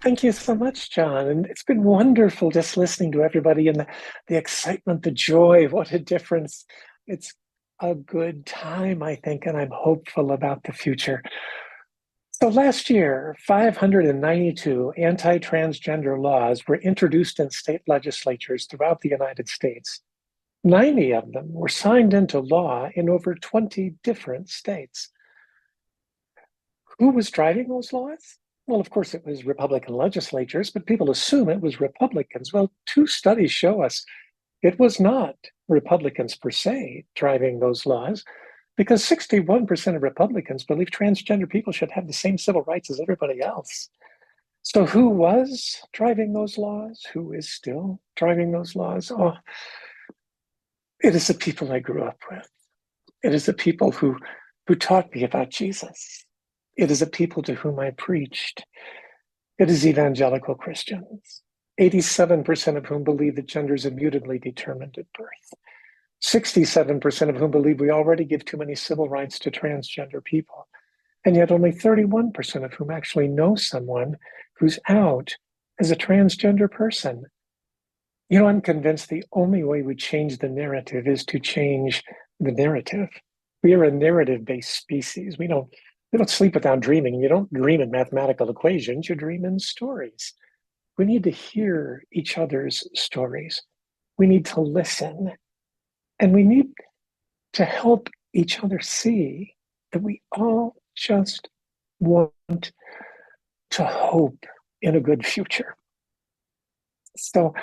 Thank you so much, John. And it's been wonderful just listening to everybody and the excitement, the joy. What a difference. It's a good time, I think, and I'm hopeful about the future. So last year, 592 anti-transgender laws were introduced in state legislatures throughout the United States. 90 of them were signed into law in over 20 different states. Who was driving those laws? Well, of course, it was Republican legislatures, but people assume it was Republicans. Well, two studies show us it was not Republicans per se driving those laws, because 61% of Republicans believe transgender people should have the same civil rights as everybody else. So, who was driving those laws? Who is still driving those laws? Oh, it is the people I grew up with. It is the people who taught me about Jesus. It is the people to whom I preached. It is evangelical Christians, 87% of whom believe that gender is immutably determined at birth, 67% of whom believe we already give too many civil rights to transgender people, and yet only 31% of whom actually know someone who's out as a transgender person. You know, I'm convinced the only way we change the narrative is to change the narrative. We are a narrative-based species. We don't sleep without dreaming. You don't dream in mathematical equations, you dream in stories. We need to hear each other's stories. We need to listen. And we need to help each other see that we all just want to hope in a good future. So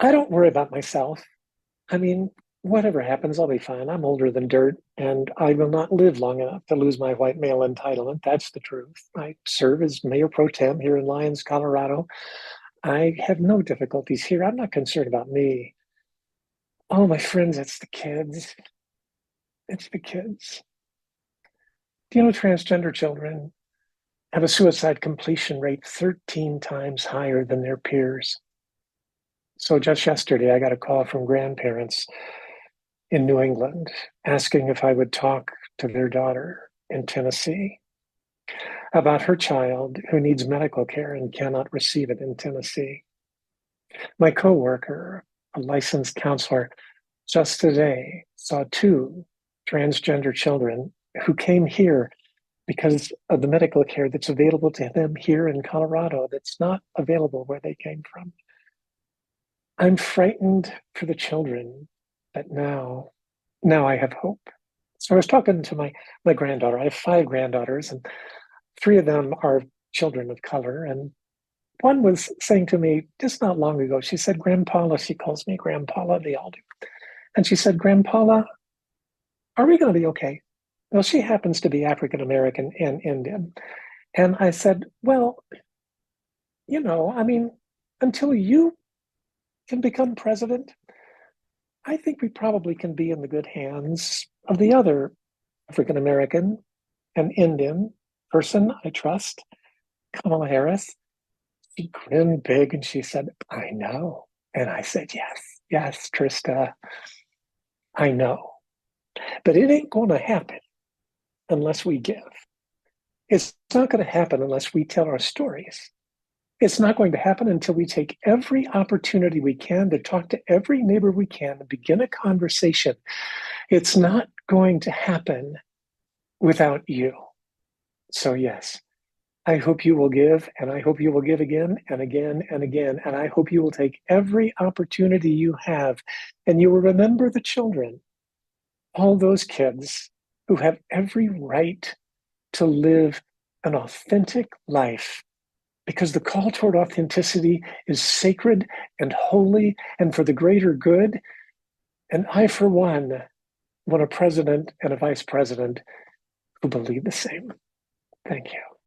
I don't worry about myself. I mean, whatever happens, I'll be fine. I'm older than dirt, and I will not live long enough to lose my white male entitlement. That's the truth. I serve as Mayor Pro Tem here in Lyons, Colorado. I have no difficulties here. I'm not concerned about me. Oh, my friends, it's the kids. It's the kids. Do you know transgender children have a suicide completion rate 13 times higher than their peers? So just yesterday, I got a call from grandparents in New England asking if I would talk to their daughter in Tennessee about her child who needs medical care and cannot receive it in Tennessee. My coworker, a licensed counselor, just today saw two transgender children who came here because of the medical care that's available to them here in Colorado that's not available where they came from. I'm frightened for the children, but now I have hope. So I was talking to my granddaughter. I have five granddaughters, and three of them are children of color. And one was saying to me just not long ago, she said, Grandpaula, she calls me Grandpaula, they all do. And she said, Grandpaula, are we going to be okay? Well, she happens to be African American and Indian. And I said, well, I mean, until you can become president, I think we probably can be in the good hands of the other African American and Indian person I trust, Kamala Harris. She grinned big and she said, I know. And I said, yes, Trista, I know. But it ain't going to happen unless we give. It's not going to happen unless we tell our stories. It's not going to happen until we take every opportunity we can to talk to every neighbor we can and begin a conversation. It's not going to happen without you. So yes, I hope you will give, and I hope you will give again and again and again. And I hope you will take every opportunity you have, and you will remember the children, all those kids who have every right to live an authentic life, because the call toward authenticity is sacred and holy and for the greater good. And I, for one, want a president and a vice president who believe the same. Thank you.